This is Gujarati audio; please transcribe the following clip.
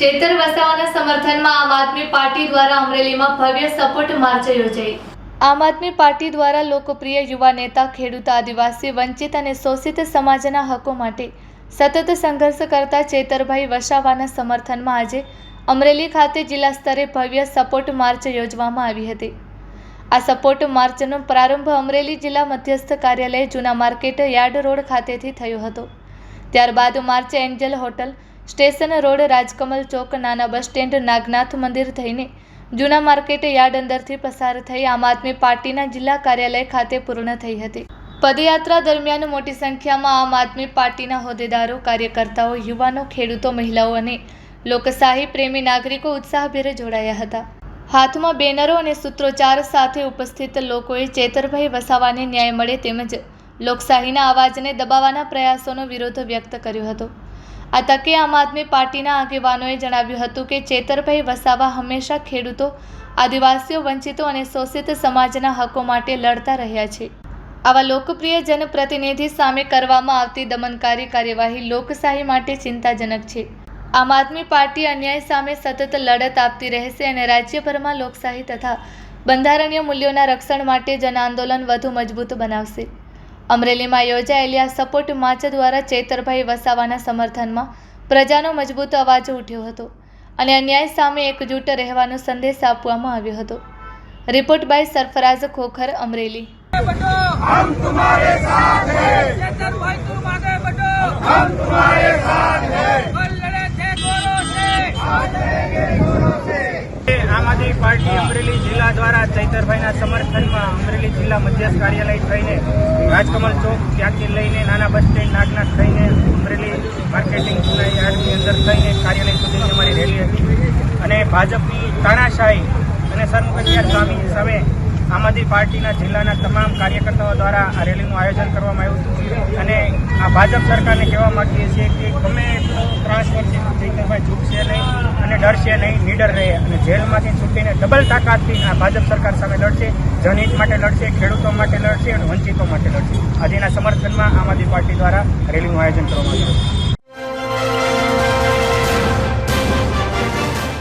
ચેતર વસાવાના સમર્થનમાં આમ આદમી પાર્ટી દ્વારા અમરેલીમાં ભવ્ય સપોર્ટ માર્ચ યોજાઈ। આમ આદમી પાર્ટી દ્વારા લોકપ્રિય યુવા નેતા, ખેડૂત, આદિવાસી, વંચિત અને શોષિત સમાજના હકો માટે સતત સંઘર્ષ કરતા ચેતરભાઈ વસાવાના સમર્થનમાં આજે અમરેલી ખાતે જિલ્લા સ્તરે ભવ્ય સપોર્ટ માર્ચ યોજવામાં આવી હતી। આ સપોર્ટ માર્ચનો પ્રારંભ અમરેલી જિલ્લા મધ્યસ્થ કાર્યાલય જૂના માર્કેટ યાર્ડ રોડ ખાતેથી થયો હતો। ત્યારબાદ march Angel Hotel, station road, Rajkamal ચોક, નાના બસ સ્ટેન્ડ, નાગનાથ મંદિર થઈને જૂના માર્કેટ યાર્ડ અંદરથી પસાર થઈ આમ આદમી પાર્ટીના જિલ્લા કાર્યાલય ખાતે પૂર્ણ થઈ હતી। પદયાત્રા દરમિયાન મોટી સંખ્યામાં આમ આદમી પાર્ટીના હોદ્દેદારો, કાર્યકર્તાઓ, યુવાનો, ખેડૂતો, મહિલાઓ અને લોકશાહી પ્રેમી નાગરિકો ઉત્સાહભેર જોડાયા હતા। હાથમાં બેનરો અને સૂત્રોચ્ચાર સાથે ઉપસ્થિત લોકોએ ચેતરભાઈ વસાવાને ન્યાય મળે તેમજ લોકશાહીના અવાજને દબાવવાના પ્રયાસોનો વિરોધ વ્યક્ત કર્યો હતો। આ તકે આમ આદમી પાર્ટીના આગેવાનોએ જણાવ્યું હતું કે ચેતરભાઈ વસાવા હંમેશા ખેડૂતો, આદિવાસીઓ, વંચિતો અને શોષિત સમાજના હકો માટે લડતા રહ્યા છે। આવા લોકપ્રિય જનપ્રતિનિધિ સામે કરવામાં આવતી દમનકારી કાર્યવાહી લોકશાહી માટે ચિંતાજનક છે। આમ આદમી પાર્ટી અન્યાય સામે સતત લડત આપતી રહેશે અને રાજ્યભરમાં લોકશાહી તથા બંધારણીય મૂલ્યોના રક્ષણ માટે જન આંદોલન વધુ મજબૂત બનાવશે। અમરેલીમાં યોજાયેલી આ સપોર્ટ માર્ચ દ્વારા ચેતરભાઈ વસાવાના સમર્થનમાં પ્રજાનો મજબૂત અવાજ ઉઠ્યો હતો અને અન્યાય સામે એકજૂટ રહેવાનો સંદેશ આપવામાં આવ્યો હતો। Report by Sarfaraz Khokhar, Amreli. हम तुम्हारे साथ हैं, चेतरभाई तुम आगे बढ़ो, हम तुम्हारे साथ हैं, कल लड़े थे गोरों से, आज लड़ेंगे गोरों से। आम आदमी पार्टी अमरेली जिला द्वारा चैतरभाईના સમર્થનમાં અમરેલી જિલ્લા મધ્યસ્થ કાર્યાલય થઈને રાજકમલ ચોક ત્યાંથી લઈને નાના બસ સ્ટેન્ડ નાગનાથ થઈને અમરેલી માર્કેટિંગ જૂના યાર્ડની અંદર થઈને કાર્યાલય સુધીની અમારી રેલી હતી અને ભાજપની તાનાશાહી અને સરમુખત્યાર સામે આમ આદમી પાર્ટીના જિલ્લાના તમામ કાર્યકર્તાઓ દ્વારા આ રેલીનું આયોજન કરવામાં આવ્યું હતું અને આ ભાજપ સરકારને કહેવા માંગીએ છીએ કે ગમે એટલું ત્રાસ કરશે ચૈતરભાઈ ઝૂકશે નહીં અને ડરશે નહીં, નીડર રહે અને જેલમાંથી છૂટીને ડબલ તાકાતથી આ ભાજપ સરકાર સામે લડશે, જનહિત માટે લડશે, ખેડૂતો માટે લડશે અને વંચિતો માટે લડશે। આજના સમર્થનમાં આમ આદમી પાર્ટી દ્વારા રેલીનું આયોજન કરવામાં આવ્યું હતું।